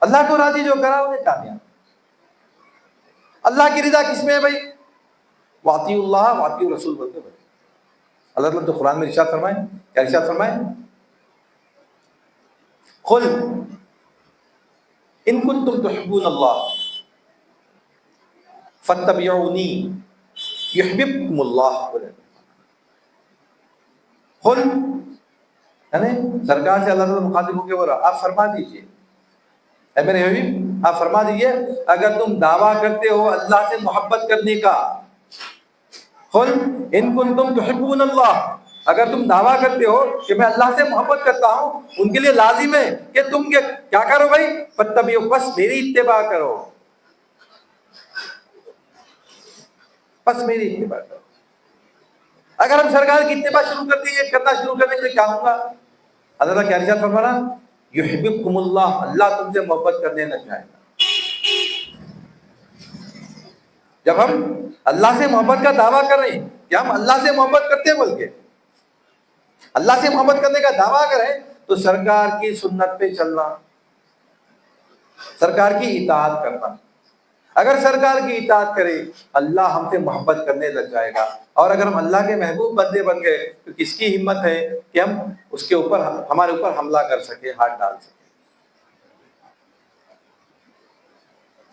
اللہ کو راضی جو کرا انہیں کامیاب۔ اللہ کی رضا کس میں ہے بھائی؟ واطیع اللہ واطیع رسول بولتے بھائی۔ اللہ تعالیٰ تو قرآن میں ارشاد فرمائے، کیا ارشاد فرمائے؟ قل ان کنتم تحبون اللہ فاتبعونی یحببکم اللہ۔ قل یعنی سرکار سے اللہ تعالیٰ مخاطب ہو کے بول رہا، آپ فرما دیجئے، اے میرے حبیب آپ فرما دیجئے، اگر تم دعویٰ کرتے ہو اللہ سے محبت کرنے کا، قل ان کنتم تحبون اللہ، اگر تم دعویٰ کرتے ہو کہ میں اللہ سے محبت کرتا ہوں، ان کے لیے لازم ہے کہ تم کیا کرو بھائی؟ فاتبعوا، بس میری اتباع کرو، بس میری اتباع کرو۔ اگر ہم سرکار کی اتباع شروع کر دیں، کرنا شروع کر دیں تو کیا ہوگا؟ اللہ تعالیٰ کیا ارشاد فرما رہا؟ یحببکم اللہ، اللہ تم سے محبت کرنے لگ جائے گا۔ جب ہم اللہ سے محبت کا دعویٰ کر رہے ہیں کہ ہم اللہ سے محبت کرتے ہیں، بلکہ اللہ سے محبت کرنے کا دعویٰ کریں تو سرکار کی سنت پہ چلنا، سرکار کی اطاعت کرنا۔ اگر سرکار کی اطاعت کرے اللہ ہم سے محبت کرنے لگ جائے گا، اور اگر ہم اللہ کے محبوب بندے بن گئے تو کس کی ہمت ہے کہ ہم اس کے اوپر ہمارے اوپر حملہ کر سکے، ہاتھ ڈال سکے۔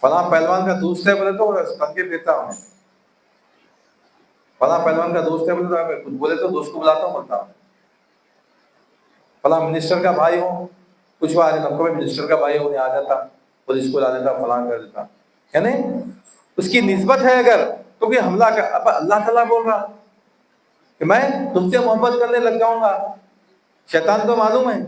فلاں پہلوان کا دوست ہے بولے تو تنگے دیتا ہوں، فلاں پہلوان کا دوست ہے بولے تو کچھ بولے تو دوست کو بلاتا ہوں، بولتا ہوں فلاں منسٹر کا بھائی ہوں، کچھ وہ آنے لگتا ہے منسٹر کا بھائی ہوں، آ جاتا پولیس کو لا دیتا، فلاں کر دیتا، یعنی اس کی نسبت ہے اگر تو کہ حملہ کر۔ اب اللہ تعالیٰ بول رہا کہ میں تم سے محبت کرنے لگ جاؤں گا۔ شیطان تو معلوم ہے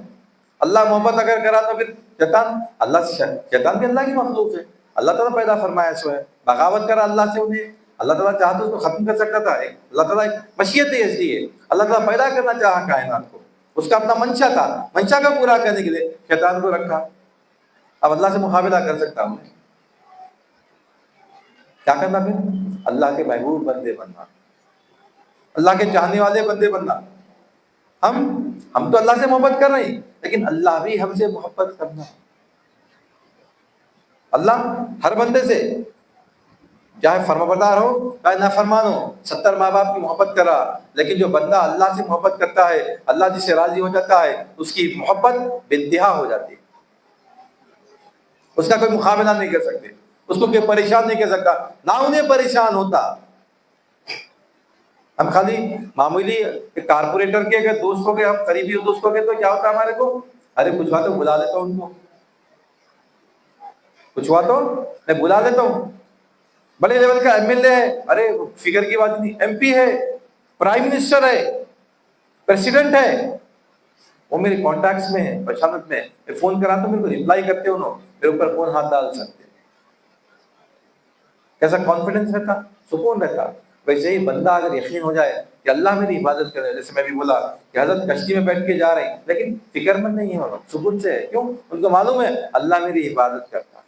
اللہ محبت اگر کرا تو پھر شیطان بھی اللہ کی مخلوق ہے، اللہ تعالیٰ پیدا فرمایا سو ہے، بغاوت کرا اللہ سے انہیں، اللہ تعالیٰ چاہتا تو اس کو ختم کر سکتا تھا۔ اللہ تعالیٰ ایک مشیت ایسی ہے، اللہ تعالیٰ پیدا کرنا چاہا کائنات کو، اس کا اپنا منشا تھا، منشا کا پورا کرنے کے لیے شیطان کو رکھا۔ اب اللہ سے مقابلہ کر سکتا ہوں، کیا کرنا پھر؟ اللہ کے محبوب بندے بننا، اللہ کے چاہنے والے بندے بننا۔ ہم تو اللہ سے محبت کر رہے ہیں، لیکن اللہ بھی ہم سے محبت کرنا ہے۔ اللہ ہر بندے سے، چاہے فرمانبردار ہو چاہے نافرمان ہو، 70 ماں باپ کی محبت کرا، لیکن جو بندہ اللہ سے محبت کرتا ہے، اللہ جس سے راضی ہو جاتا ہے، اس کی محبت بے انتہا ہو جاتی ہے، اس کا کوئی مقابلہ نہیں کر سکتے، اس کو کوئی پریشان نہیں کر سکتا، نہ انہیں پریشان ہوتا۔ ہم خالی معمولی کارپوریٹر کے اگر دوست ہو گئے، ہم قریبی دوست ہو گئے تو کیا ہوتا ہے ہمارے کو؟ ارے کچھ ہوا تو بلا لیتا ہوں ان کو، کچھ ہوا تو میں بلا لیتا ہوں۔ بڑے لیول کا ایم ایل اے ہے، ارے فکر کی بات نہیں، ایم پی ہے، پرائم منسٹر ہے، پریسیڈنٹ ہے، وہ میرے کانٹیکٹس میں ہے، پہچانت میں، میں فون کرا تو میرے کو ریپلائی کرتے ہو، میرے اوپر کون ہاتھ ڈال سکتے؟ کیسا کانفیڈنس رہتا، سکون رہتا۔ ویسے ہی بندہ اگر یقین ہو جائے کہ اللہ میری حفاظت کرے، جیسے میں بھی بولا کہ حضرت کشتی میں بیٹھ کے جا رہے ہیں لیکن فکر مند نہیں ہے، سکون سے ہے، کیوں؟ ان کو معلوم ہے اللہ میری حفاظت کرتا۔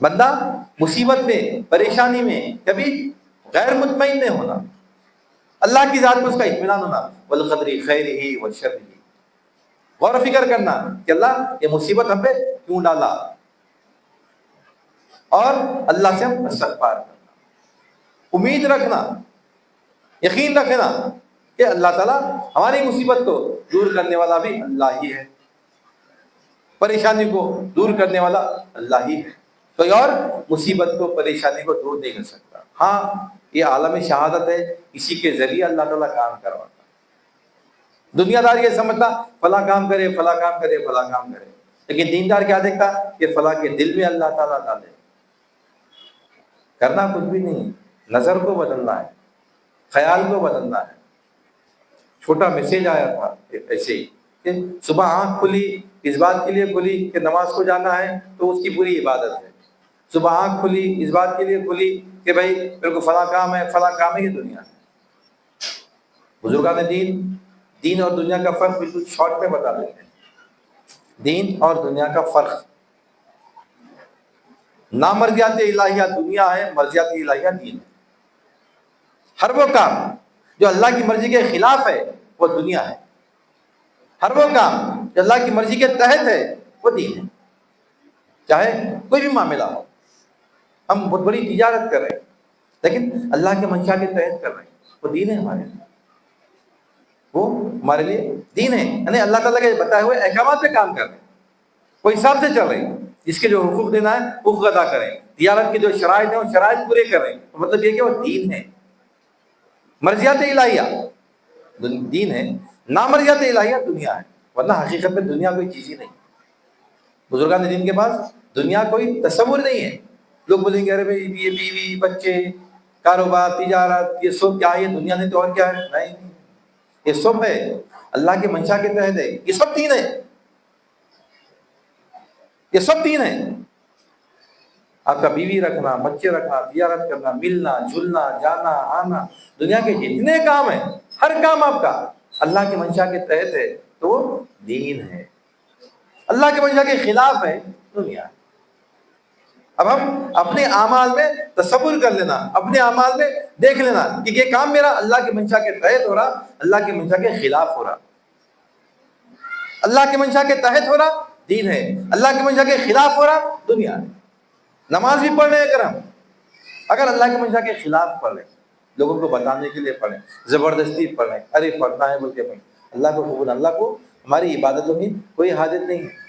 بندہ مصیبت میں، پریشانی میں کبھی غیر مطمئن نہیں ہونا، اللہ کی ذات میں اس کا اطمینان ہونا، والقدر خیرہ وشرہ، غور و فکر کرنا کہ اللہ یہ مصیبت ہم پہ کیوں ڈالا، اور اللہ سے ہم استغفار کرنا، امید رکھنا، یقین رکھنا کہ اللہ تعالیٰ ہماری مصیبت کو دور کرنے والا بھی اللہ ہی ہے، پریشانی کو دور کرنے والا اللہ ہی ہے، کوئی اور مصیبت کو، پریشانی کو دور نہیں کر سکتا۔ ہاں یہ عالم شہادت ہے، اسی کے ذریعے اللہ تعالیٰ کام کرواتا۔ دنیا دار یہ سمجھتا فلاں کام کرے، فلاں کام کرے، فلاں کام کرے، لیکن دیندار کیا دیکھتا کہ فلاں کے دل میں اللہ تعالیٰ ڈالے۔ کرنا کچھ بھی نہیں، نظر کو بدلنا ہے، خیال کو بدلنا ہے۔ چھوٹا میسیج آیا تھا ایسے ہی کہ صبح آنکھ کھلی اس بات کے لیے کھلی کہ نماز کو جانا ہے تو اس کی پوری عبادت ہے، صبح آنکھ کھلی اس بات کے لیے کھلی کہ بھائی میرے کو فلاں کام ہے، فلاں کام ہے، یہ دنیا ہے۔ بزرگان دین اور دنیا کا فرق بالکل شارٹ میں بتا دیتے ہیں۔ دین اور دنیا کا فرق، نامرضیات الہیہ دنیا ہے، مرضیات الہیہ دین ہے۔ ہر وہ کام جو اللہ کی مرضی کے خلاف ہے وہ دنیا ہے، ہر وہ کام جو اللہ کی مرضی کے تحت ہے وہ دین ہے۔ چاہے کوئی بھی معاملہ ہو، ہم بہت بڑی تجارت کر رہے ہیں لیکن اللہ کے منشا کے تحت کر رہے ہیں، وہ دین ہے ہمارے لیے، وہ ہمارے لیے دین ہے، یعنی اللہ تعالیٰ کے بتائے ہوئے احکامات پہ کام کر رہے ہیں، وہ حساب سے چل رہے ہیں، جس کے جو حقوق دینا ہے حقوق ادا کریں، تجارت کے جو شرائط ہیں وہ شرائط پورے کریں، مطلب یہ کہ وہ دین ہے۔ مرضیات الہیہ دین ہے، نامرضیات الہیہ دنیا ہے، ورنہ حقیقت میں دنیا کوئی چیز ہی نہیں۔ بزرگان دین کے پاس دنیا کوئی تصور نہیں ہے۔ لوگ بولیں گے ارے بھائی یہ بیوی بچے کاروبار تجارت یہ سب کیا ہے، یہ دنیا نہیں تو اور کیا ہے؟ نہیں، یہ سب ہے اللہ کے منشا کے تحت ہے، یہ سب دین ہے، یہ سب دین ہے۔ آپ کا بیوی رکھنا، بچے رکھنا، تجارت کرنا، ملنا جلنا، جانا آنا، دنیا کے جتنے کام ہیں ہر کام آپ کا اللہ کے منشا کے تحت ہے تو وہ دین ہے، اللہ کے منشا کے خلاف ہے دنیا ہے۔ اب ہم اپنے اعمال میں تصور کر لینا، اپنے اعمال میں دیکھ لینا کہ یہ کام میرا اللہ کے منشا کے تحت ہو رہا، اللہ کے منشا کے خلاف ہو رہا۔ اللہ کے منشا کے تحت ہو رہا دین ہے، اللہ کے منشا کے خلاف ہو رہا دنیا ہے۔ نماز بھی پڑھ رہے اگر ہم اگر اللہ کی منشا کے خلاف پڑھ رہے، لوگوں کو بتانے کے لیے پڑھیں، زبردستی پڑھیں، ارے پڑھنا ہے بول کے پڑھیں، اللہ کو قبول، اللہ کو ہماری عبادتوں میں کوئی حاجت نہیں ہے.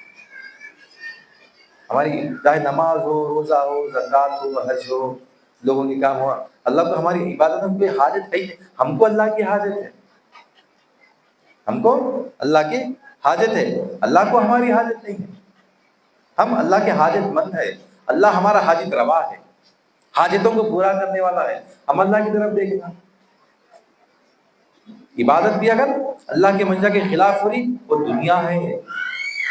ہماری چاہے نماز ہو، روزہ ہو، زکوٰۃ ہو، حج ہو، لوگوں کی کام ہو، اللہ کو ہماری عبادتوں میں کوئی حاجت ہے ہی نہیں. ہم کو اللہ کی حاجت ہے، ہم کو اللہ کی حاجت ہے، اللہ کو ہماری حاجت نہیں ہے. ہم اللہ کے حاجت مند ہے، اللہ ہمارا حاجت روا ہے، حاجتوں کو پورا کرنے والا ہے. ہم اللہ کی طرف دیکھنا. عبادت بھی اگر اللہ کے منشا کے خلاف ہو رہی وہ دنیا ہے،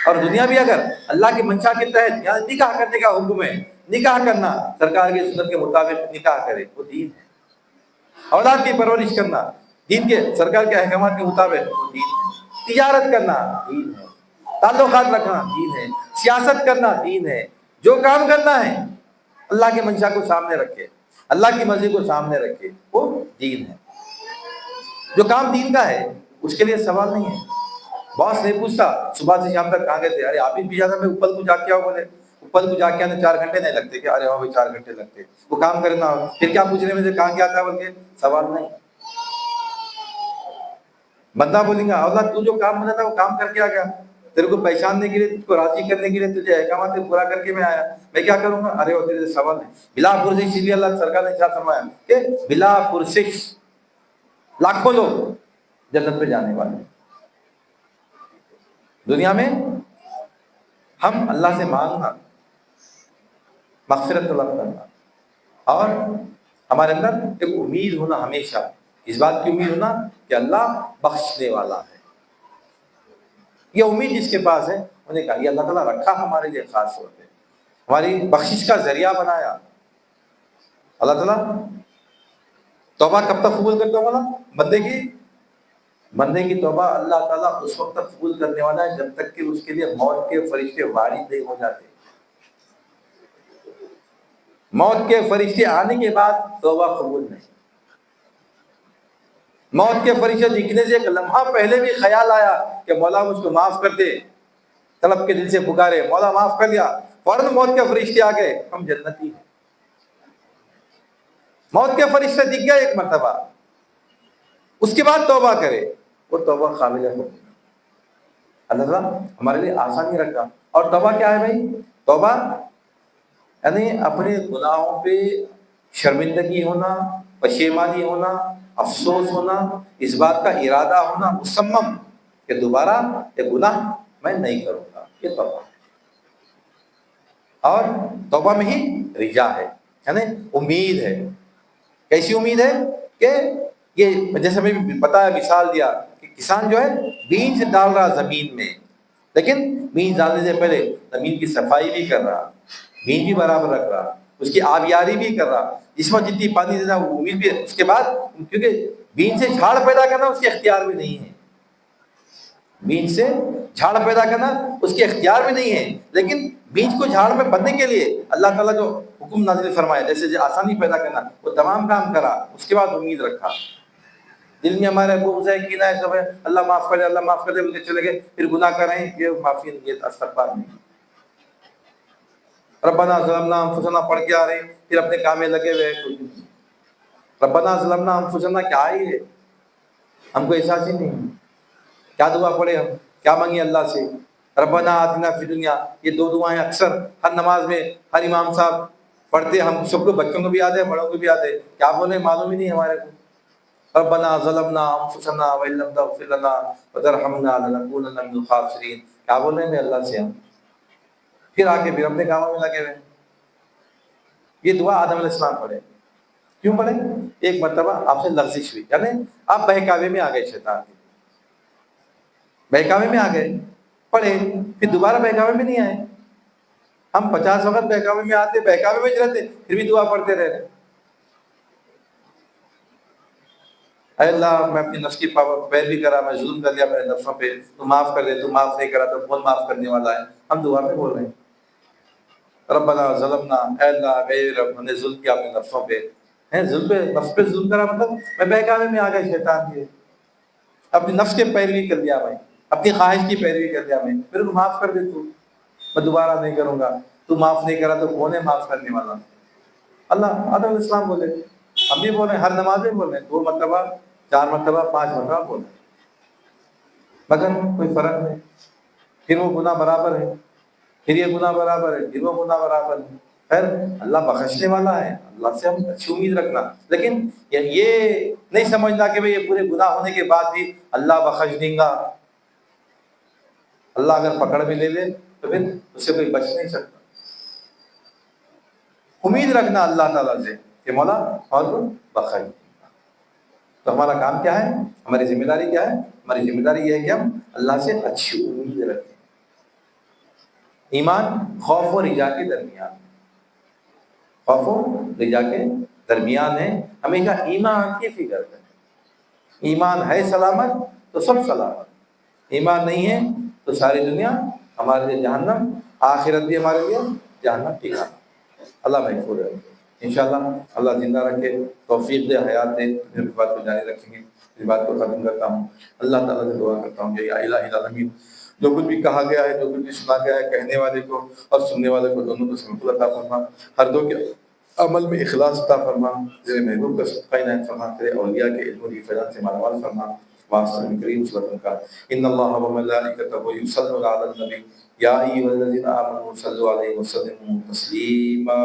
اور دنیا بھی اگر اللہ کی منشا کے تحت، یعنی نکاح کرنے کا حکم ہے، نکاح کرنا سرکار کی سنت کے مطابق نکاح کرے وہ دین ہے. اولاد کی پرورش کرنا دین کے، سرکار کے احکامات کے مطابق وہ دین ہے. تجارت کرنا دین ہے، تعلقات رکھنا دین ہے، سیاست کرنا دین ہے. جو کام کرنا ہے اللہ کے منشا کو سامنے رکھے، اللہ کی مرضی کو سامنے رکھے، وہ دین ہے. جو کام دین کا ہے اس کے لیے سوال نہیں ہے. باس نہیں پوچھتا صبح سے شام تک کہاں گئے تھے، ارے آپ ہی بھی جانا، میں اوپر کو جا کے آؤ، بولے اوپر کو جا کے آنے 4 گھنٹے نہیں لگتے کیا؟ ارے ہاں بھائی 4 گھنٹے لگتے. وہ کام کرنا ہو پھر کیا پوچھ رہے مجھے کہاں کیا تھا بول کے؟ سوال نہیں. بندہ بولیں گا اللہ تو جو کام ہونا تھا وہ کام کر کے آ گیا، تیرے کو پہچاننے کے لیے، تجھ کو راضی کرنے کے لیے، تجھے احکامات پورا کر کے میں آیا، میں کیا کروں گا؟ ارے وہ تیرے سوال نہیں. بلا پرسش، اسی لیے اللہ سرکار نے کیا فرمایا کہ بلا پرسش لاکھوں لوگ جنت پہ جانے والے ہیں. دنیا میں ہم اللہ سے مانگنا، مغفرت طلب کرنا، اور ہمارے اندر ایک امید ہونا، ہمیشہ اس بات کی امید ہونا کہ اللہ بخشنے والا ہے. یہ امید جس کے پاس ہے انہیں کہا یہ اللہ تعالیٰ رکھا ہمارے لیے خاص طور پہ، ہماری بخشش کا ذریعہ بنایا. اللہ تعالیٰ توبہ کب تک قبول کرتا ہوگا؟ بندے کی توبہ اللہ تعالیٰ اس وقت تک قبول کرنے والا ہے جب تک کہ اس کے لیے موت کے فرشتے وارد نہیں ہو جاتے. موت کے فرشتے آنے کے بعد توبہ قبول نہیں. موت کے فرشتے دکھنے سے ایک لمحہ پہلے بھی خیال آیا کہ مولا مجھ کو معاف کر دے، طلب کے دل سے پکارے، مولا معاف کر دیا، فوراً موت کے فرشتے آ گئے، ہم جنتی ہیں. موت کے فرشتے دکھ گئے ایک مرتبہ، اس کے بعد توبہ کرے، وہ توبہ قابل ہے. اللہ تعالیٰ ہمارے لیے آسانی رکھا. اور توبہ کیا ہے بھائی؟ توبہ یعنی اپنے گناہوں پہ شرمندگی ہونا، پشیمانی ہونا، افسوس ہونا، اس بات کا ارادہ ہونا مصمم کہ دوبارہ یہ گناہ میں نہیں کروں گا، یہ توبہ. اور توبہ میں ہی رجا ہے، یعنی امید ہے. کیسی امید ہے؟ کہ یہ جیسے میں بتایا، مثال دیا کہ کسان جو ہے بیج ڈال رہا زمین میں، لیکن بیج ڈالنے سے پہلے زمین کی صفائی بھی کر رہا، بیج بھی برابر رکھ رہا، اس کی آبیاری بھی کر رہا، جس میں جتنی پانی دینا وہ امید بھی ہے. اس کے بعد کیونکہ بیج سے جھاڑ پیدا کرنا اس کے اختیار میں نہیں ہے، بیج سے جھاڑ پیدا کرنا اس کے اختیار میں نہیں ہے، لیکن بیج کو جھاڑ میں بننے کے لیے اللہ تعالیٰ جو حکم نازل فرمایا، جیسے آسانی پیدا کرنا، وہ تمام کام کرا، اس کے بعد امید رکھا. دل میں ہمارے بغض ہے، کینہ ہے، سب ہے، اللہ معاف کر دے، اللہ معاف کر دے بول کے چلے گئے، پھر گناہ کر رہے ہیں، یہ معافی نہیں، یہ استغفار نہیں. ربنا ظلمنا انفسنا پڑھ کے آ رہے ہیں، پھر اپنے کام میں لگے ہوئے ہیں. ربنا ظلمنا انفسنا کیا ہے یہ؟ ہم کو احساس ہی نہیں. کیا دعا پڑھے ہم، کیا مانگے اللہ سے؟ ربنا آتنا فی دنیا، یہ 2 دعائیں اکثر ہر نماز میں ہر امام صاحب پڑھتے. ہم سب کو، بچوں کو بھی یاد ہے، بڑوں کو بھی یاد ہے، کیا بولے معلوم ہی نہیں ہمارے کو. ربنا ظلمنا انفسنا وان لم تغفر لنا وترحمنا لنکونن من الخاسرین. کیا بول رہے ہیں اللہ سے ہم؟ پھر آگے پھر اپنے کاموں میں لگے ہوئے. یہ دعا آدم علیہ السلام پڑھے. کیوں پڑھے؟ ایک مرتبہ آپ سے لغزش ہوئی، یعنی آپ بہکاوے میں آ گئے، شیطان کے بہکاوے میں آ گئے، پڑھے، پھر دوبارہ بہکاوے میں نہیں آئے. ہم 50 وقت بہکاوے میں آتے، بہکاوے میں رہتے، پھر بھی دعا پڑھتے رہتے. اے اللہ میں اپنی نفس کی پیروی کرا، میں ظلم کر لیا میرے نفسوں پہ، تو معاف کر دے. تو معاف نہیں کرا تو کون معاف کرنے والا ہے؟ ہم دعا میں بول رہے ہیں ربنا ظلمنا، اے اللہ میرے رب ہم نے ظلم کیا اپنے نفسوں پہ. ظلم پہ، نفس پہ ظلم کرا مطلب میں بہکاوے میں آ گیا شیطان کے، اپنی نفس کی پیروی کر لیا، میں اپنی خواہش کی پیروی کر لیا، میں میرے کو معاف کر دے، تو میں دوبارہ نہیں کروں گا. تو معاف نہیں کرا تو کون ہے معاف کرنے والا؟ اللہ۔ آدم علیہ السلام بولے، ہم بھی بول رہے ہیں، ہر نماز میں بول رہے ہیں، 2 مرتبہ 4 مرتبہ 5 مرتبہ بول رہے ہیں، مگر کوئی فرق نہیں، پھر وہ گناہ برابر ہے، پھر یہ گناہ برابر ہے، پھر وہ گناہ برابر ہے۔ خیر اللہ بخشنے والا ہے، اللہ سے ہم اچھی امید رکھنا، لیکن یہ نہیں سمجھنا کہ بھئی یہ پورے گناہ ہونے کے بعد بھی اللہ بخش دیں گا۔ اللہ اگر پکڑ بھی لے لے تو پھر اس سے کوئی بچ نہیں سکتا۔ امید رکھنا اللہ تعالیٰ سے کہ مولا اور کو بخش دیں گا۔ تو ہمارا کام کیا ہے، ہماری ذمہ داری کیا ہے؟ ہماری ذمہ داری یہ ہے کہ ہم اللہ سے اچھی امید رکھیں۔ ایمان خوف و رجا کے درمیان، خوف و رجا کے درمیان ہے، ہمیشہ ایمان کی فکر کریں۔ ایمان ہے سلامت تو سب سلامت، ایمان نہیں ہے تو ساری دنیا ہمارے لیے جہنم، آخرت بھی ہمارے لیے جہنم ٹھکانا۔ اللہ محفوظ ہے انشاءاللہ، اللہ زندہ رکھے، توفیق دے، حیات دے، پھر اس بات کو جاری رکھیں گے۔ اس بات کو ختم کرتا ہوں، اللہ تعالیٰ سے دعا کرتا ہوں کہ یا الہ العالمین، جو کچھ بھی کہا گیا ہے، جو کچھ بھی سنا گیا ہے، کہنے والے کو اور سننے والے کو دونوں کو سمجھ عطا فرما، ہر دو کے عمل میں اخلاص عطا فرما، تیرے محبوب کا صدقہ عنایت فرما، تیرے اولیاء کے علم و فیضان سے مالا فرما۔ واسطہ کریم صلی اللہ علیہ وسلم کا ان اللہ و ملائکتہ یصلون علی النبی یا ایھا الذین آمنوا صلوا علیہ وسلموا تسلیما۔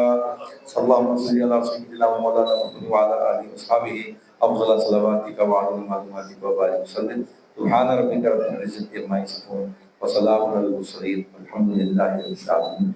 اللهم صل علی سیدنا و مولانا محمد وعلی آلہ وصحبہ افضل صلواتک وعلی معلوماتک وبارک وسلم۔ سبحان ربک رب العزۃ عما یصفون وسلام علی المرسلین والحمد للہ رب العالمین۔